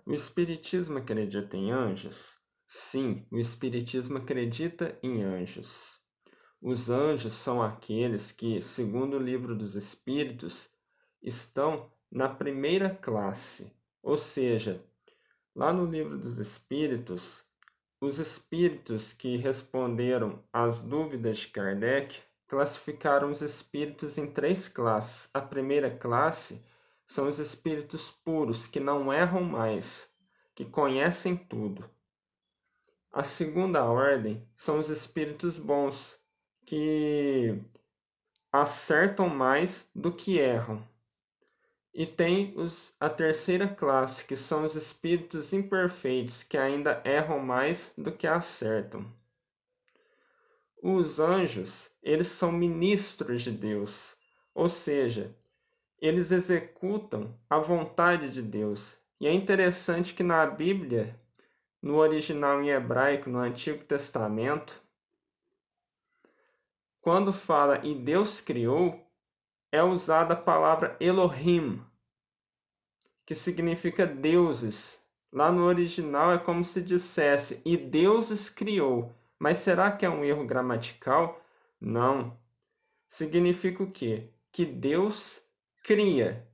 o Espiritismo acredita em anjos? Sim, o Espiritismo acredita em anjos. Os anjos são aqueles que, segundo o Livro dos Espíritos, estão na primeira classe. Ou seja, lá no Livro dos Espíritos, os espíritos que responderam às dúvidas de Kardec classificaram os espíritos em três classes. A primeira classe são os espíritos puros, que não erram mais, que conhecem tudo. A segunda ordem são os espíritos bons, que acertam mais do que erram. E tem a terceira classe, que são os espíritos imperfeitos, que ainda erram mais do que acertam. Os anjos, eles são ministros de Deus, ou seja, eles executam a vontade de Deus. E é interessante que na Bíblia, no original em hebraico, no Antigo Testamento, quando fala e Deus criou, é usada a palavra Elohim, que significa deuses. Lá no original é como se dissesse e deuses criou. Mas será que é um erro gramatical? Não. Significa o quê? Que Deus cria.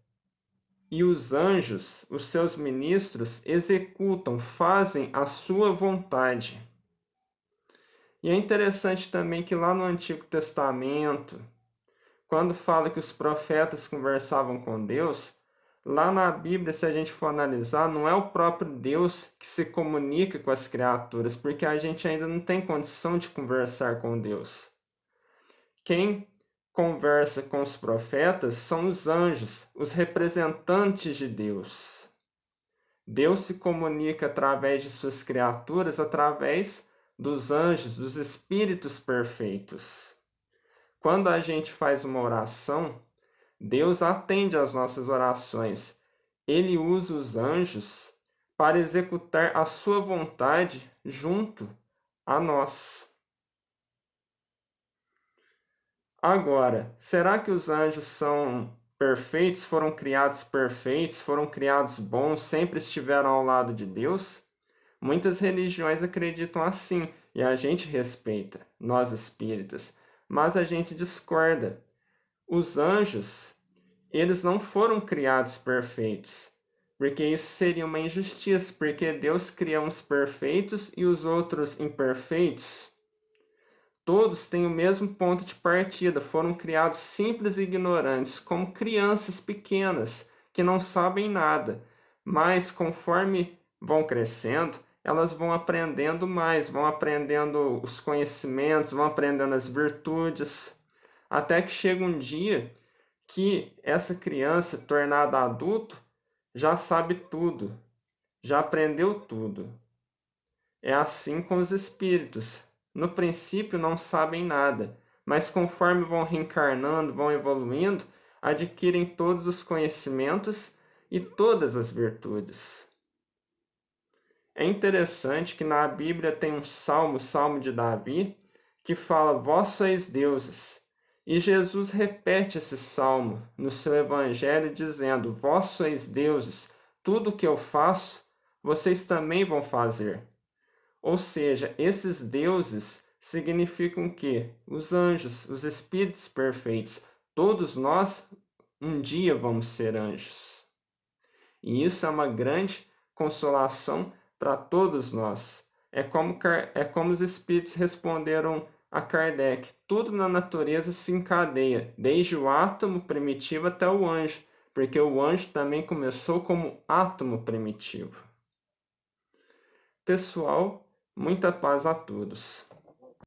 E os anjos, os seus ministros, executam, fazem a sua vontade. E é interessante também que lá no Antigo Testamento, quando fala que os profetas conversavam com Deus, lá na Bíblia, se a gente for analisar, não é o próprio Deus que se comunica com as criaturas, porque a gente ainda não tem condição de conversar com Deus. Quem conversa com os profetas são os anjos, os representantes de Deus. Deus se comunica através de suas criaturas, através dos anjos, dos espíritos perfeitos. Quando a gente faz uma oração, Deus atende às nossas orações. Ele usa os anjos para executar a sua vontade junto a nós. Agora, será que os anjos são perfeitos, foram criados bons, sempre estiveram ao lado de Deus? Muitas religiões acreditam assim, e a gente respeita, nós espíritas, mas a gente discorda. Os anjos, eles não foram criados perfeitos, porque isso seria uma injustiça, porque Deus cria uns perfeitos e os outros imperfeitos. Todos têm o mesmo ponto de partida, foram criados simples e ignorantes, como crianças pequenas, que não sabem nada, mas conforme vão crescendo, elas vão aprendendo mais, vão aprendendo os conhecimentos, vão aprendendo as virtudes, até que chega um dia que essa criança, tornada adulto, já sabe tudo, já aprendeu tudo. É assim com os espíritos. No princípio não sabem nada, mas conforme vão reencarnando, vão evoluindo, adquirem todos os conhecimentos e todas as virtudes. É interessante que na Bíblia tem um salmo, o Salmo de Davi, que fala: Vós sois deuses. E Jesus repete esse salmo no seu evangelho dizendo: Vós sois deuses, tudo o que eu faço, vocês também vão fazer. Ou seja, esses deuses significam o quê? Os anjos, os espíritos perfeitos. Todos nós um dia vamos ser anjos. E isso é uma grande consolação para todos nós. É como os espíritos responderam a Kardec: tudo na natureza se encadeia, desde o átomo primitivo até o anjo, porque o anjo também começou como átomo primitivo. Pessoal, muita paz a todos.